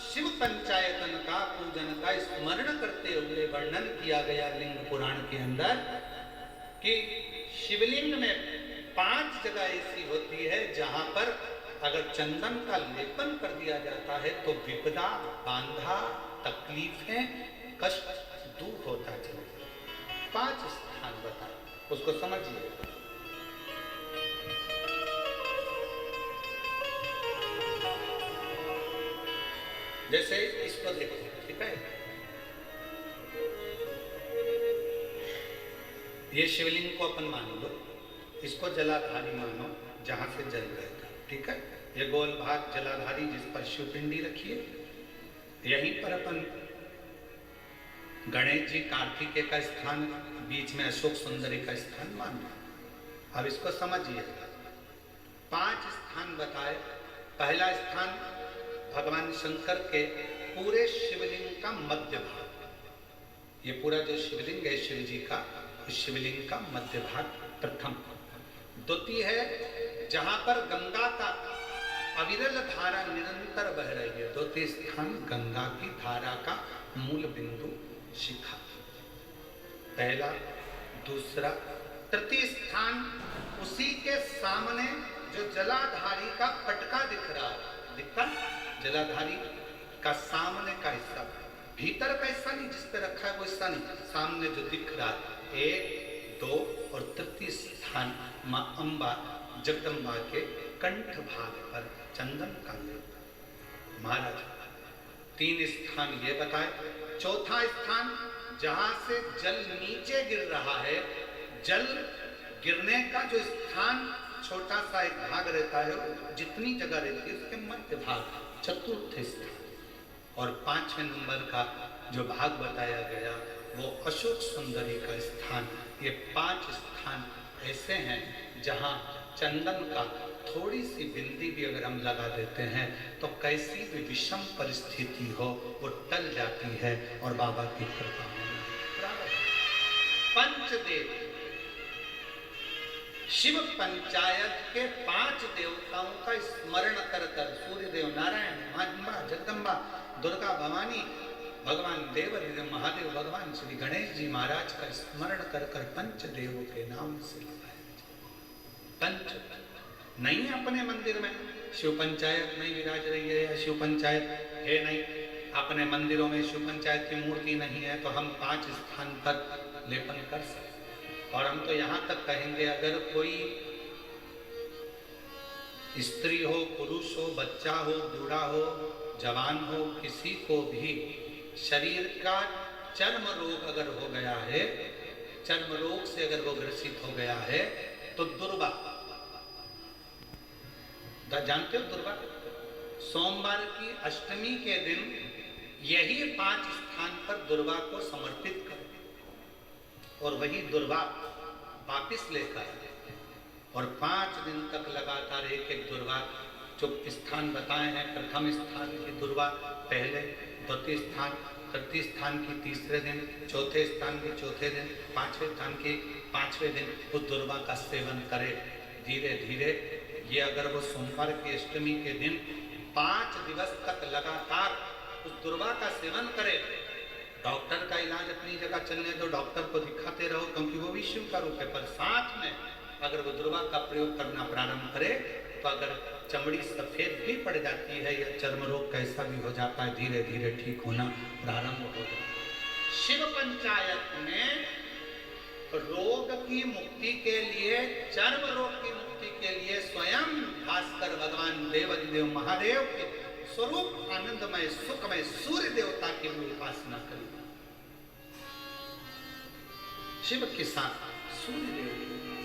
शिव पंचायतन का पूजन का स्मरण करते हुए वर्णन किया गया लिंग पुराण के अंदर कि शिवलिंग में 5 जगह ऐसी होती है जहां पर अगर चंदन का लेपन कर दिया जाता है तो विपदा, बांधा, तकलीफें, कष्ट दूर होता चले। 5 स्थान बताए, उसको समझिए। जैसे इसको देखो, ठीक है, ये शिवलिंग को अपन मान लो, इसको जलाधारी मानो जहां से जल गएगा, ठीक है। ये गोल भाग जलाधारी जिस पर शिवपिंडी रखी है, यहीं पर अपन गणेश जी, कार्तिकेय का स्थान, बीच में अशोक सुंदरी का स्थान मानो। अब इसको समझिए, 5 स्थान बताए। पहला स्थान भगवान शंकर के पूरे शिवलिंग का मध्य भाग। ये पूरा जो शिवलिंग है शिव जी का, उस शिवलिंग का मध्य भाग प्रथम। द्वितीय है जहां पर गंगा का अविरल धारा निरंतर बह रही है, द्वितीय स्थान गंगा की धारा का मूल बिंदु शिखा। पहला, दूसरा, तृतीय स्थान उसी के सामने जो जलाधारी का पटका दिख रहा है, दिखता जलाधारी का सामने का हिस्सा, भीतर का हिस्सा नहीं जिस पे रखा है वो हिस्सा नहीं, सामने जो दिख रहा है। 1, 2 और तृतीय स्थान मां अंबा जगदम्बा के कंठ भाग पर चंदन का लेप। महाराज 3 स्थान ये बताए। चौथा स्थान जहां से जल नीचे गिर रहा है, जल गिरने का जो स्थान छोटा सा एक भाग रहता है, जितनी जगह रहती है उसके मध्य भाग, चतुर्थ स्थान। और 5वें नंबर का जो भाग बताया गया वो अशोक सुंदरी का स्थान। ये 5 स्थान ऐसे हैं जहां चंदन का थोड़ी सी बिंदी भी अगर हम लगा देते हैं तो कैसी भी विषम परिस्थिति हो वो टल जाती है और बाबा की कृपा होती। पंचदेव शिव पंचायत के 5 देवताओं का स्मरण कर कर, सूर्यदेव, नारायण, मां जगदम्बा, दुर्गा भवानी, भगवान देव महादेव, भगवान श्री गणेश जी महाराज का स्मरण कर कर पंचदेवों के नाम से पंच नहीं है अपने मंदिर में, शिव पंचायत नहीं विराज रही है या शिव पंचायत है नहीं, अपने मंदिरों में शिव पंचायत की मूर्ति नहीं है, तो हम 5 स्थान पर लेपन कर सकते। और हम तो यहाँ तक कहेंगे, अगर कोई स्त्री हो, पुरुष हो, बच्चा हो, बूढ़ा हो, जवान हो, किसी को भी शरीर का चर्म रोग अगर हो गया है, चर्म रोग से अगर वो ग्रसित हो गया है, तो दुर्वा, जानते हो दुर्वा, सोमवार की अष्टमी के दिन यही 5 स्थान पर दुर्वा को समर्पित करें और वही दुर्वा वापिस लेकर और 5 दिन तक लगातार एक एक दुर्वा जो स्थान बताए हैं, प्रथम स्थान की दुर्वा पहले, द्वितीय स्थान, तृतीय स्थान की तीसरे दिन, चौथे स्थान की चौथे दिन, 5वें स्थान की 5वें दिन उस दुर्वा का सेवन करे धीरे धीरे। ये अगर वो सोमवार की अष्टमी के दिन 5 दिवस तक लगातार उस दुर्वा का सेवन करे, डॉक्टर का इलाज अपनी जगह चलने दो, डॉक्टर को दिखाते रहो क्योंकि वो भी शिव का रूप है, पर साथ में अगर वो दुर्वा का प्रयोग करना प्रारंभ करे तो अगर चमड़ी सफेद भी पड़ जाती है या चर्म रोग कैसा भी हो जाता है, धीरे धीरे ठीक होना प्रारंभ हो जाता है। शिव पंचायत में रोग की मुक्ति के लिए, चर्म रोग की मुक्ति के लिए स्वयं भास्कर भगवान देवाधिदेव महादेव के स्वरूप आनंदमय सुखमय सूर्य देवता की भी उपासना करें। शिव के साथ सूर्य देव